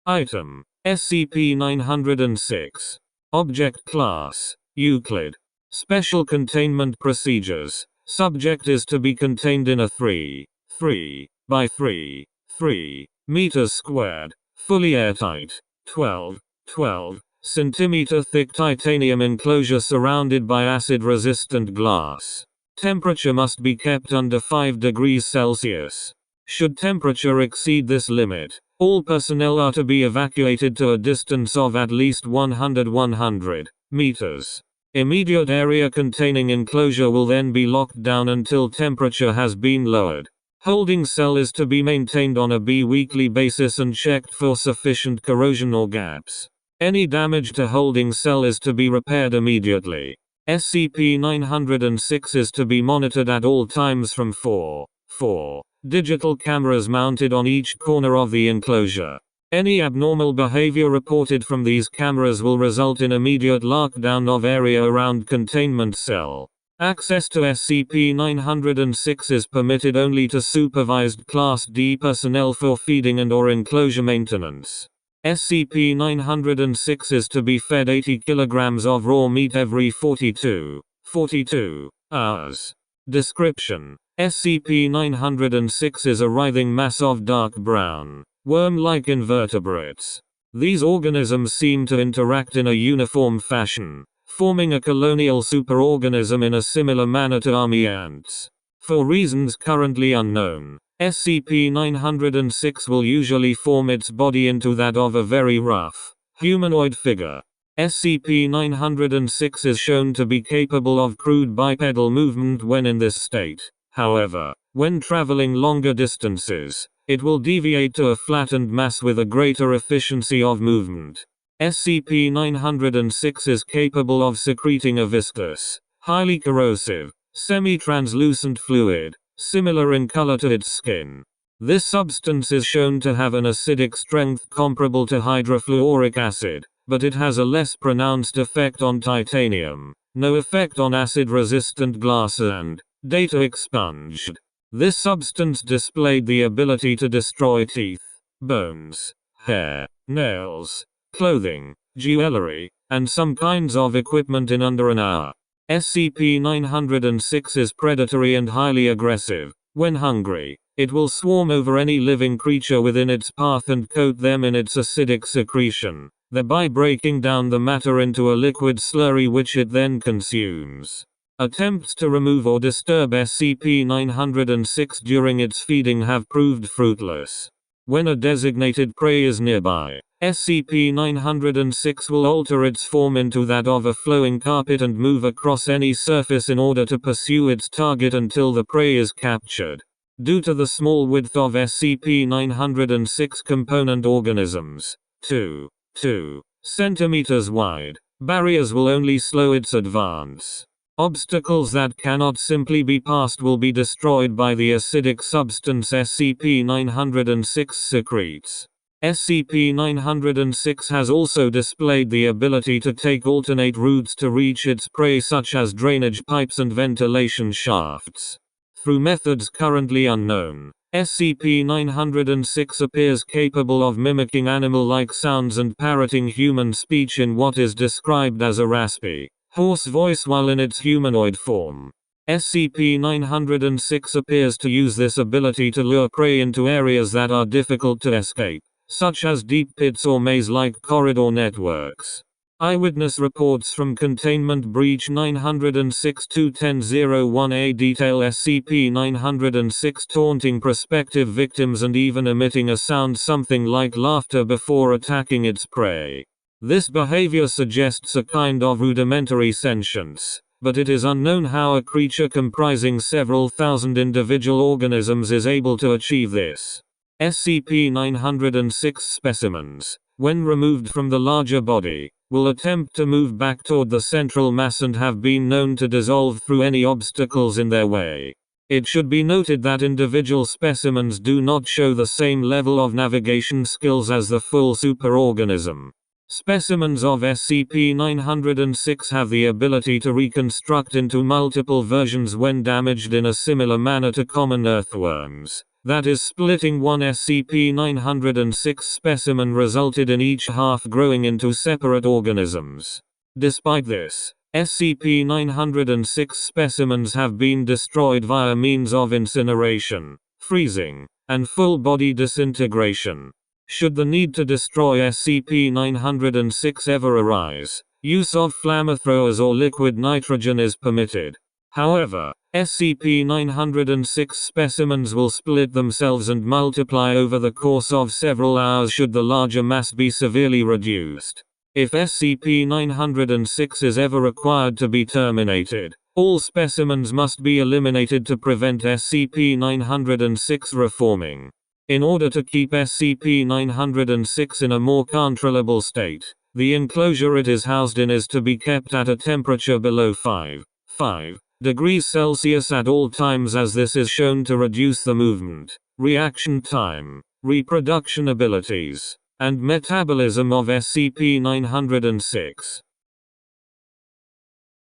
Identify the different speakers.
Speaker 1: Item: SCP-906. Object Class: Euclid. Special Containment Procedures: Subject is to be contained in a 3 by 3 meters squared, fully airtight, 12 centimeter thick titanium enclosure surrounded by acid-resistant glass. Temperature must be kept under 5 degrees Celsius. Should temperature exceed this limit, all personnel are to be evacuated to a distance of at least 100 meters. Immediate area containing enclosure will then be locked down until temperature has been lowered. Holding cell is to be maintained on a bi-weekly basis and checked for sufficient corrosion or gaps. Any damage to holding cell is to be repaired immediately. SCP-906 is to be monitored at all times from 4 digital cameras mounted on each corner of the enclosure. Any abnormal behavior reported from these cameras will result in immediate lockdown of area around containment cell. Access to SCP-906 is permitted only to supervised Class D personnel for feeding and/or enclosure maintenance. SCP-906 is to be fed 80 kilograms of raw meat every 42 hours. Description: SCP-906 is a writhing mass of dark brown, worm-like invertebrates. These organisms seem to interact in a uniform fashion, forming a colonial superorganism in a similar manner to army ants. For reasons currently unknown, SCP-906 will usually form its body into that of a very rough, humanoid figure. SCP-906 is shown to be capable of crude bipedal movement when in this state. However, when traveling longer distances, it will deviate to a flattened mass with a greater efficiency of movement. SCP-906 is capable of secreting a viscous, highly corrosive, semi-translucent fluid, similar in color to its skin. This substance is shown to have an acidic strength comparable to hydrofluoric acid, but it has a less pronounced effect on titanium, no effect on acid-resistant glass, and data expunged. This substance displayed the ability to destroy teeth, bones, hair, nails, clothing, jewelry, and some kinds of equipment in under an hour. SCP-906 is predatory and highly aggressive. When hungry, it will swarm over any living creature within its path and coat them in its acidic secretion, thereby breaking down the matter into a liquid slurry which it then consumes. Attempts to remove or disturb SCP-906 during its feeding have proved fruitless. When a designated prey is nearby, SCP-906 will alter its form into that of a flowing carpet and move across any surface in order to pursue its target until the prey is captured. Due to the small width of SCP-906 component organisms, 2 centimeters wide, barriers will only slow its advance. Obstacles that cannot simply be passed will be destroyed by the acidic substance SCP-906 secretes. SCP-906 has also displayed the ability to take alternate routes to reach its prey, such as drainage pipes and ventilation shafts. Through methods currently unknown, SCP-906 appears capable of mimicking animal-like sounds and parroting human speech in what is described as a raspy, hoarse voice while in its humanoid form. SCP-906 appears to use this ability to lure prey into areas that are difficult to escape, such as deep pits or maze-like corridor networks. Eyewitness reports from Containment Breach 906-21001A detail SCP-906 taunting prospective victims and even emitting a sound something like laughter before attacking its prey. This behavior suggests a kind of rudimentary sentience, but it is unknown how a creature comprising several thousand individual organisms is able to achieve this. SCP-906 specimens, when removed from the larger body, will attempt to move back toward the central mass and have been known to dissolve through any obstacles in their way. It should be noted that individual specimens do not show the same level of navigation skills as the full superorganism. Specimens of SCP-906 have the ability to reconstruct into multiple versions when damaged in a similar manner to common earthworms. That is, splitting one SCP-906 specimen resulted in each half growing into separate organisms. Despite this, SCP-906 specimens have been destroyed via means of incineration, freezing, and full-body disintegration. Should the need to destroy SCP-906 ever arise, use of flamethrowers or liquid nitrogen is permitted. However, SCP-906 specimens will split themselves and multiply over the course of several hours should the larger mass be severely reduced. If SCP-906 is ever required to be terminated, all specimens must be eliminated to prevent SCP-906 reforming. In order to keep SCP-906 in a more controllable state, the enclosure it is housed in is to be kept at a temperature below 5 degrees Celsius at all times, as this is shown to reduce the movement, reaction time, reproduction abilities, and metabolism of SCP-906.